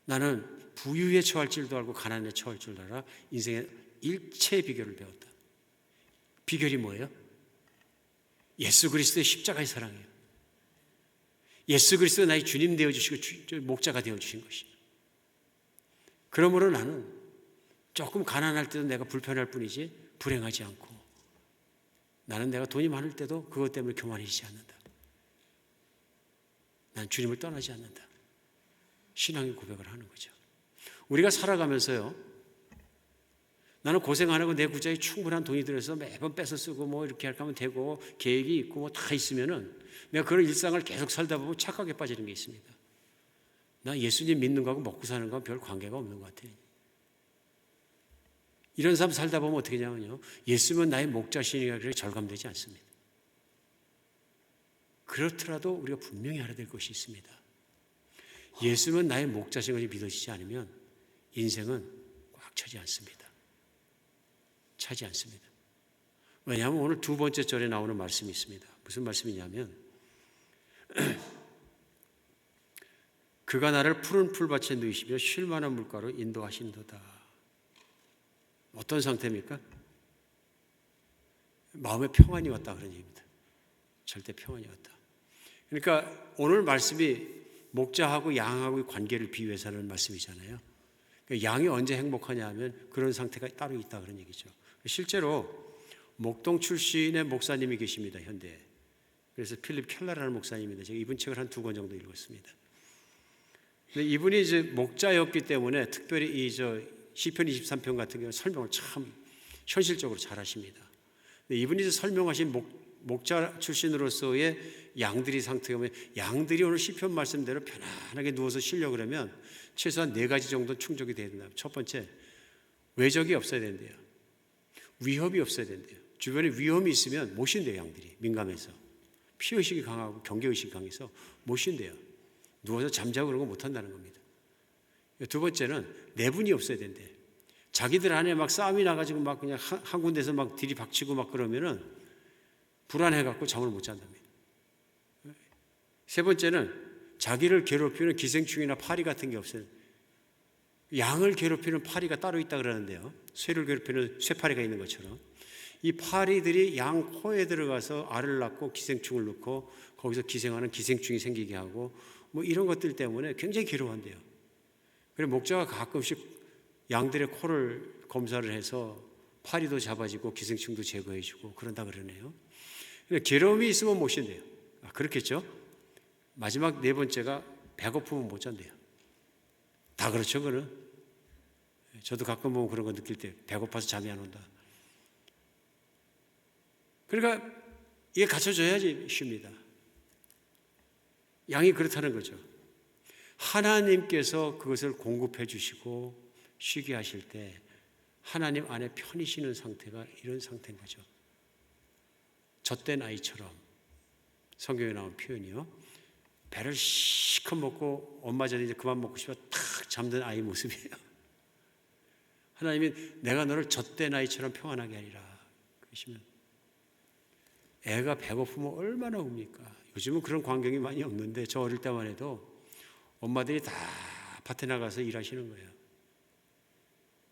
나는 부유에 처할 줄도 알고 가난에 처할 줄도 알아 인생의 일체의 비결을 배웠다. 비결이 뭐예요? 예수 그리스도의 십자가의 사랑이에요. 예수 그리스도가 나의 주님 되어주시고 목자가 되어주신 것이에요. 그러므로 나는 조금 가난할 때도 내가 불편할 뿐이지 불행하지 않고, 나는 내가 돈이 많을 때도 그것 때문에 교만해지지 않는다. 난 주님을 떠나지 않는다. 신앙의 고백을 하는 거죠. 우리가 살아가면서요, 나는 고생 안 하고 내 구자에 충분한 돈이 들어서 매번 뺏어 쓰고 뭐 이렇게 하면 되고 계획이 있고 뭐 다 있으면은 내가 그런 일상을 계속 살다 보면 착각에 빠지는 게 있습니다. 나 예수님 믿는 거하고 먹고 사는 거하고 별 관계가 없는 것 같아요. 이런 삶 살다 보면 어떻게 되냐면요, 예수면 나의 목자시니까 그렇게 절감되지 않습니다. 그렇더라도 우리가 분명히 알아야 될 것이 있습니다. 예수면 나의 목자신 것이 믿어지지 않으면 인생은 꽉 차지 않습니다. 차지 않습니다. 왜냐하면 오늘 두 번째 절에 나오는 말씀이 있습니다. 무슨 말씀이냐면 그가 나를 푸른 풀밭에 누이시며 쉴 만한 물가로 인도하신도다. 어떤 상태입니까? 마음에 평안이 왔다 그런 얘기입니다. 절대 평안이 왔다. 그러니까 오늘 말씀이 목자하고 양하고의 관계를 비유해서 하는 말씀이잖아요. 그러니까 양이 언제 행복하냐 하면 그런 상태가 따로 있다 그런 얘기죠. 실제로 목동 출신의 목사님이 계십니다, 현대에. 그래서 필립 켈러라는 목사님인데 제가 이분 책을 한 2권 정도 읽었습니다. 근데 이분이 이제 목자였기 때문에 특별히 시편 23편 같은 경우 설명을 참 현실적으로 잘 하십니다. 근데 이분이 설명하신 목자 출신으로서의 양들이 상태가 보면 양들이 오늘 시편 말씀대로 편안하게 누워서 쉬려고 그러면 최소한 4가지 정도 충족이 돼야 된다. 첫 번째, 외적이 없어야 된대요. 위협이 없어야 된대요. 주변에 위험이 있으면 못 쉰대요. 양들이 민감해서. 피의식이 강하고 경계의식이 강해서 못 쉰대요. 누워서 잠자고 그런 거 못한다는 겁니다. 두 번째는 내분이 없어야 된대. 자기들 안에 막 싸움이 나가지고 막 그냥 한 군데서 막 들이박치고 막 그러면은 불안해갖고 잠을 못 잔답니다. 세 번째는 자기를 괴롭히는 기생충이나 파리 같은 게 없어요. 양을 괴롭히는 파리가 따로 있다 그러는데요. 쇠를 괴롭히는 쇠파리가 있는 것처럼 이 파리들이 양 코에 들어가서 알을 낳고 기생충을 넣고 거기서 기생하는 기생충이 생기게 하고 뭐 이런 것들 때문에 굉장히 괴로워한대요. 그래서 목자가 가끔씩 양들의 코를 검사를 해서 파리도 잡아주고 기생충도 제거해주고 그런다 그러네요. 괴로움이 있으면 못 쉰대요. 그렇겠죠? 마지막 4번째가 배고프면 못 잔대요. 다 그렇죠, 그는. 저도 가끔 보면 그런 거 느낄 때 배고파서 잠이 안 온다. 그러니까 이게 갖춰져야지 쉽니다. 양이 그렇다는 거죠. 하나님께서 그것을 공급해 주시고 쉬게 하실 때 하나님 안에 편히 쉬는 상태가 이런 상태인 거죠. 젖된 아이처럼. 성경에 나온 표현이요. 배를 시컷 먹고 엄마 전에 이제 그만 먹고 싶어 탁 잠든 아이 모습이에요. 하나님이 내가 너를 젖된 아이처럼 평안하게 하리라. 그러시면 애가 배고프면 얼마나 웁니까? 요즘은 그런 광경이 많이 없는데 저 어릴 때만 해도 엄마들이 다 밭에 나가서 일하시는 거예요.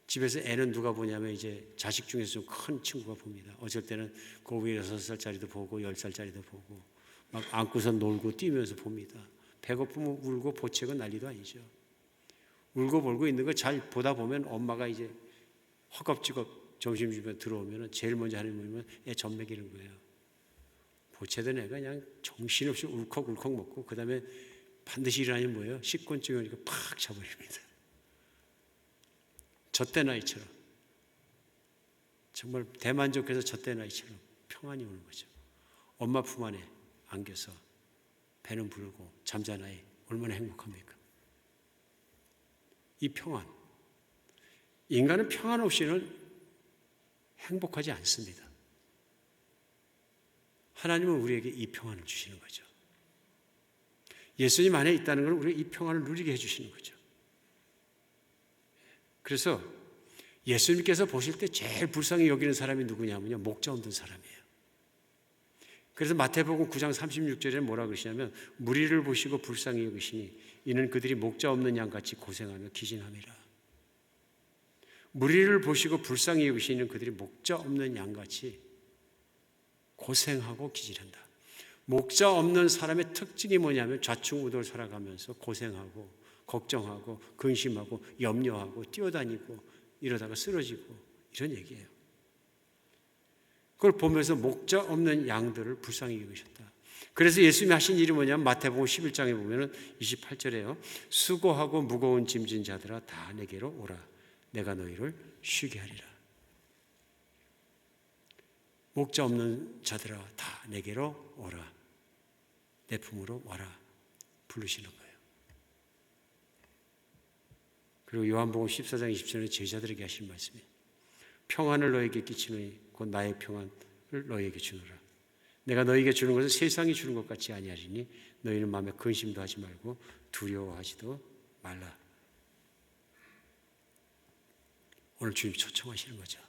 집에서 애는 누가 보냐면 이제 자식 중에서 좀 큰 친구가 봅니다. 어쩔 때는 그 위에 6살짜리도 보고 10살짜리도 보고 막 안고서 놀고 뛰면서 봅니다. 배고프면 울고 보채고 난리도 아니죠. 울고 벌고 있는 거 잘 보다 보면 엄마가 이제 허겁지겁 점심주면 들어오면 제일 먼저 하는 뭐냐면 애 젖 먹이는 거예요. 보채던 애가 그냥 정신없이 울컥울컥 먹고 그 다음에 반드시 일어나니 뭐예요? 식곤증이 오니까 팍 차버립니다. 젖된 아이처럼 정말 대만족해서 젖된 아이처럼 평안이 오는 거죠. 엄마 품 안에 안겨서 배는 부르고 잠잔 아이 얼마나 행복합니까? 이 평안, 인간은 평안 없이는 행복하지 않습니다. 하나님은 우리에게 이 평안을 주시는 거죠. 예수님 안에 있다는 걸 우리가 이 평안을 누리게 해주시는 거죠. 그래서 예수님께서 보실 때 제일 불쌍히 여기는 사람이 누구냐면요, 목자 없는 사람이에요. 그래서 마태복음 9장 36절에 뭐라 그러시냐면 무리를 보시고 불쌍히 여기시니 이는 그들이 목자 없는 양같이 고생하며 기진함이라. 무리를 보시고 불쌍히 여기시는 그들이 목자 없는 양같이 고생하고 기진한다. 목자 없는 사람의 특징이 뭐냐면 좌충우돌 살아가면서 고생하고 걱정하고 근심하고 염려하고 뛰어다니고 이러다가 쓰러지고 이런 얘기예요. 그걸 보면서 목자 없는 양들을 불쌍히 여기셨다. 그래서 예수님이 하신 일이 뭐냐면 마태복음 11장에 보면 28절에요. 수고하고 무거운 짐진 자들아 다 내게로 오라. 내가 너희를 쉬게 하리라. 목자 없는 자들아 다 내게로 오라. 내 품으로 와라. 부르시는 거예요. 그리고 요한복음 14장 20절에 제자들에게 하신 말씀이에요. 평안을 너에게 끼치노니 곧 나의 평안을 너에게 주노라. 내가 너에게 주는 것은 세상이 주는 것 같이 아니하리니 너희는 마음에 근심도 하지 말고 두려워하지도 말라. 오늘 주님 초청하시는 거죠.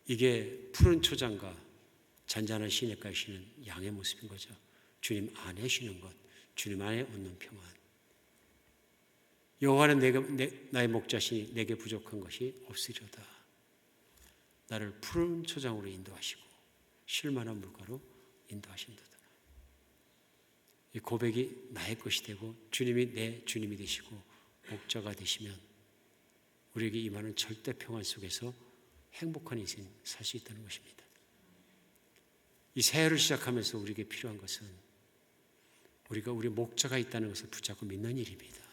이게 푸른 초장과 잔잔한 시냇가에 쉬는 양의 모습인 거죠. 주님 안에 쉬는 것, 주님 안에 얻는 평안. 여호와는 나의 목자시니 내게 부족한 것이 없으리로다. 나를 푸른 초장으로 인도하시고 쉴만한 물가로 인도하신도다. 이 고백이 나의 것이 되고 주님이 내 주님이 되시고 목자가 되시면 우리에게 임하는 절대 평안 속에서 행복한 인생 살 수 있다는 것입니다. 이 새해를 시작하면서 우리에게 필요한 것은 우리가 우리 목자가 있다는 것을 붙잡고 믿는 일입니다.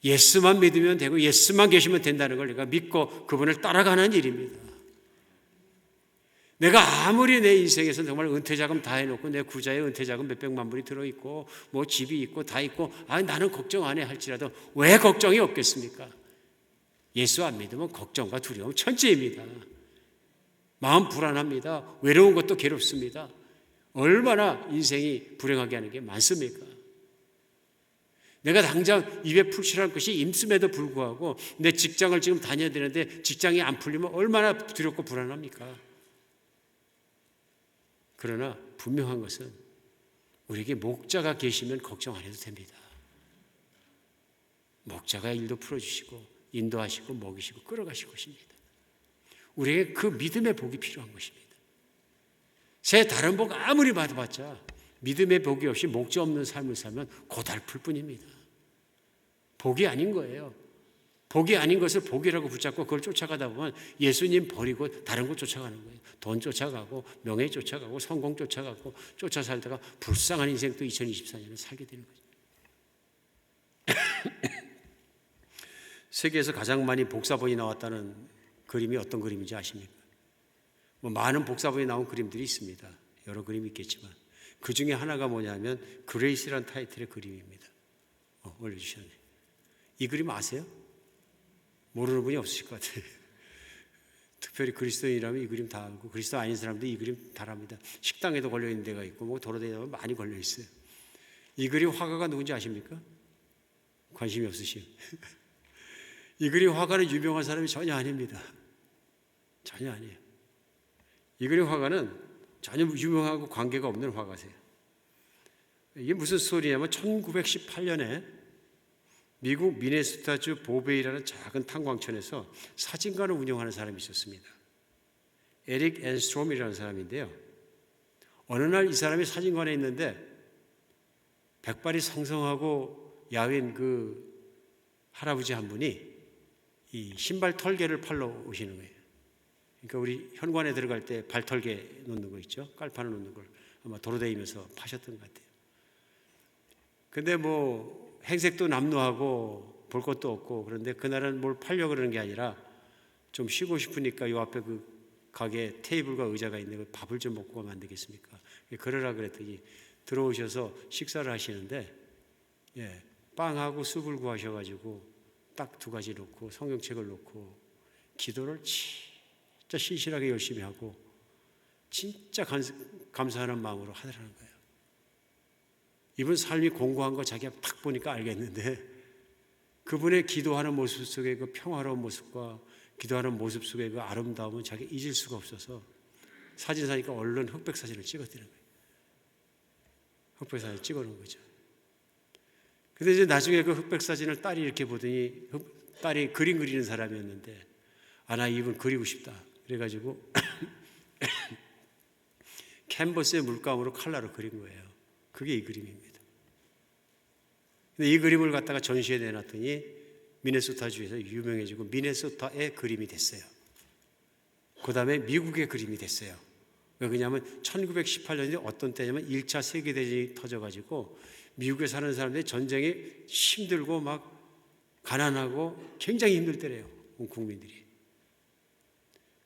예수만 믿으면 되고 예수만 계시면 된다는 걸 내가 믿고 그분을 따라가는 일입니다. 내가 아무리 내 인생에서 정말 은퇴자금 다 해놓고 내 구자에 은퇴자금 몇백만 불이 들어있고 뭐 집이 있고 다 있고 나는 걱정 안 해 할지라도 왜 걱정이 없겠습니까? 예수 안 믿으면 걱정과 두려움 천지입니다. 마음 불안합니다. 외로운 것도 괴롭습니다. 얼마나 인생이 불행하게 하는 게 많습니까? 내가 당장 입에 풀칠할 것이 임씀에도 불구하고 내 직장을 지금 다녀야 되는데 직장이 안 풀리면 얼마나 두렵고 불안합니까? 그러나 분명한 것은 우리에게 목자가 계시면 걱정 안 해도 됩니다. 목자가 일도 풀어주시고 인도하시고 먹이시고 끌어가실 것입니다. 우리에게 그 믿음의 복이 필요한 것입니다. 새 다른 복 아무리 받아봤자 믿음의 복이 없이 목자 없는 삶을 살면 고달플 뿐입니다. 복이 아닌 거예요. 복이 아닌 것을 복이라고 붙잡고 그걸 쫓아가다 보면 예수님 버리고 다른 거 쫓아가는 거예요. 돈 쫓아가고 명예 쫓아가고 성공 쫓아가고 쫓아 살다가 불쌍한 인생도 2024년에 살게 되는 거죠. 세계에서 가장 많이 복사본이 나왔다는 그림이 어떤 그림인지 아십니까? 뭐 많은 복사본이 나온 그림들이 있습니다. 여러 그림이 있겠지만 그 중에 하나가 뭐냐면 그레이스라는 타이틀의 그림입니다. 올려주셨네요. 이 그림 아세요? 모르는 분이 없으실 것 같아요. 특별히 그리스도인이라면 이 그림 다 알고 그리스도 아닌 사람도 이 그림 다 압니다. 식당에도 걸려있는 데가 있고 뭐 도로대에 많이 걸려있어요. 이 그림 화가가 누군지 아십니까? 관심이 없으시요. 이 그림 화가는 유명한 사람이 전혀 아닙니다. 전혀 아니에요. 이 그림 화가는 전혀 유명하고 관계가 없는 화가세요. 이게 무슨 소리냐면 1918년에 미국 미네소타주 보베이라는 작은 탄광촌에서 사진관을 운영하는 사람이 있었습니다. 에릭 앤스트롬이라는 사람인데요. 어느 날 이 사람이 사진관에 있는데 백발이 상성하고 야윈 그 할아버지 한 분이 이 신발 털개를 팔러 오시는 거예요. 그러니까 우리 현관에 들어갈 때 발털개 놓는 거 있죠? 깔판을 놓는 걸 아마 도로다니면서 파셨던 것 같아요. 근데 뭐 행색도 남루하고 볼 것도 없고 그런데 그날은 뭘 팔려고 그러는 게 아니라 좀 쉬고 싶으니까 요 앞에 그 가게 테이블과 의자가 있는데 밥을 좀 먹고 가면 안 되겠습니까? 그러라 그랬더니 들어오셔서 식사를 하시는데 빵하고 쑥을 구하셔가지고 딱 두 가지 놓고 성경책을 놓고 기도를 진짜 신실하게 열심히 하고 진짜 감사하는 마음으로 하더라는 거예요. 이분 삶이 공고한 거 자기가 딱 보니까 알겠는데 그분의 기도하는 모습 속에 그 평화로운 모습과 기도하는 모습 속에 그 아름다움은 자기가 잊을 수가 없어서 사진사니까 얼른 흑백 사진을 찍어드리는 거예요. 흑백 사진 찍어놓은 거죠. 근데 이제 나중에 그 흑백 사진을 딸이 이렇게 보더니 딸이 그림 그리는 사람이었는데 나 이분 그리고 싶다. 그래가지고 캔버스에 물감으로 칼라로 그린 거예요. 그게 이 그림입니다. 근데 이 그림을 갖다가 전시에 내놨더니 미네소타주에서 유명해지고 미네소타의 그림이 됐어요. 그 다음에 미국의 그림이 됐어요. 왜 그러냐면 1918년이 어떤 때냐면 1차 세계대전이 터져가지고 미국에 사는 사람들이 전쟁이 힘들고 막 가난하고 굉장히 힘들 때래요. 국민들이.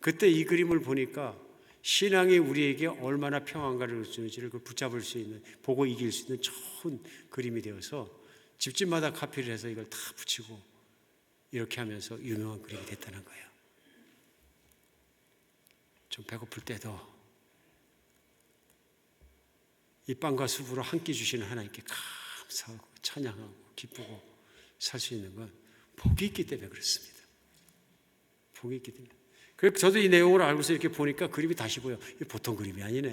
그때 이 그림을 보니까 신앙이 우리에게 얼마나 평안가를 주는지를 붙잡을 수 있는, 보고 이길 수 있는 좋은 그림이 되어서 집집마다 카피를 해서 이걸 다 붙이고 이렇게 하면서 유명한 그림이 됐다는 거예요. 좀 배고플 때도 이 빵과 수프로 한 끼 주시는 하나님께 감사하고 찬양하고 기쁘고 살 수 있는 건 복이 있기 때문에 그렇습니다. 복이 있기 때문에. 그래서 저도 이 내용을 알고서 이렇게 보니까 그림이 다시 보여. 이게 보통 그림이 아니네.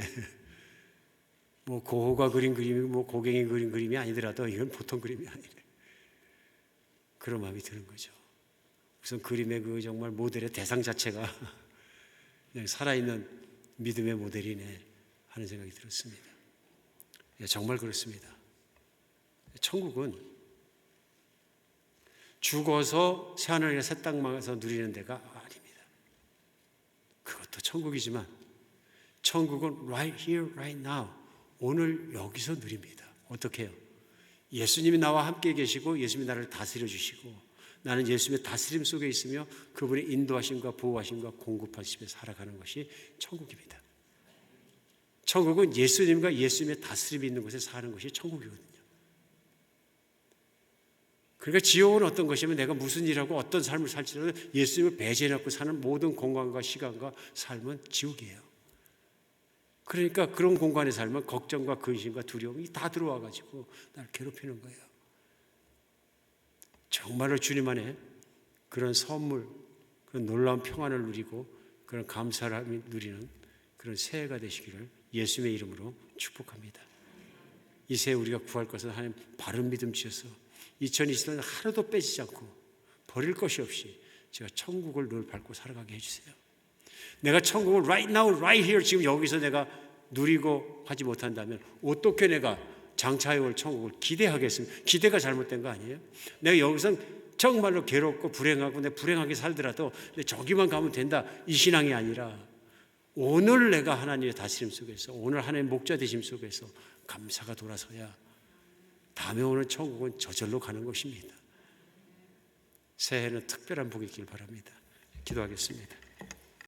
뭐 고호가 그린 그림이 뭐 고갱이 그린 그림이 아니더라도 이건 보통 그림이 아니네. 그런 마음이 드는 거죠. 우선 그림의 그 정말 모델의 대상 자체가 그냥 살아있는 믿음의 모델이네 하는 생각이 들었습니다. 정말 그렇습니다. 천국은 죽어서 새하늘이나 새 땅에서 누리는 데가 아닙니다. 그것도 천국이지만 천국은 right here, right now, 오늘 여기서 누립니다. 어떻게 해요? 예수님이 나와 함께 계시고 예수님이 나를 다스려 주시고 나는 예수님의 다스림 속에 있으며 그분의 인도하심과 보호하심과 공급하심에 살아가는 것이 천국입니다. 천국은 예수님과 예수님의 다스림이 있는 곳에 사는 것이 천국이거든요. 그러니까 지옥은 어떤 것이냐면 내가 무슨 일하고 어떤 삶을 살지라도 예수님을 배제해놓고 사는 모든 공간과 시간과 삶은 지옥이에요. 그러니까 그런 공간에 살면 걱정과 근심과 두려움이 다 들어와가지고 날 괴롭히는 거예요. 정말로 주님 안에 그런 선물, 그런 놀라운 평안을 누리고 그런 감사를 누리는 그런 새해가 되시기를 예수님의 이름으로 축복합니다. 이 새해 우리가 구할 것은 하나님 바른 믿음 주셔서 2020년 하루도 빼지지 않고 버릴 것이 없이 제가 천국을 늘 밟고 살아가게 해주세요. 내가 천국을 right now, right here 지금 여기서 내가 누리고 하지 못한다면 어떻게 내가 장차에 올 천국을 기대하겠습니까? 기대가 잘못된 거 아니에요? 내가 여기서 정말로 괴롭고 불행하고 내가 불행하게 살더라도 저기만 가면 된다 이 신앙이 아니라 오늘 내가 하나님의 다스림 속에서 오늘 하나님의 목자 되심 속에서 감사가 돌아서야 다음에 오는 천국은 저절로 가는 것입니다. 새해는 특별한 복이 있길 바랍니다. 기도하겠습니다.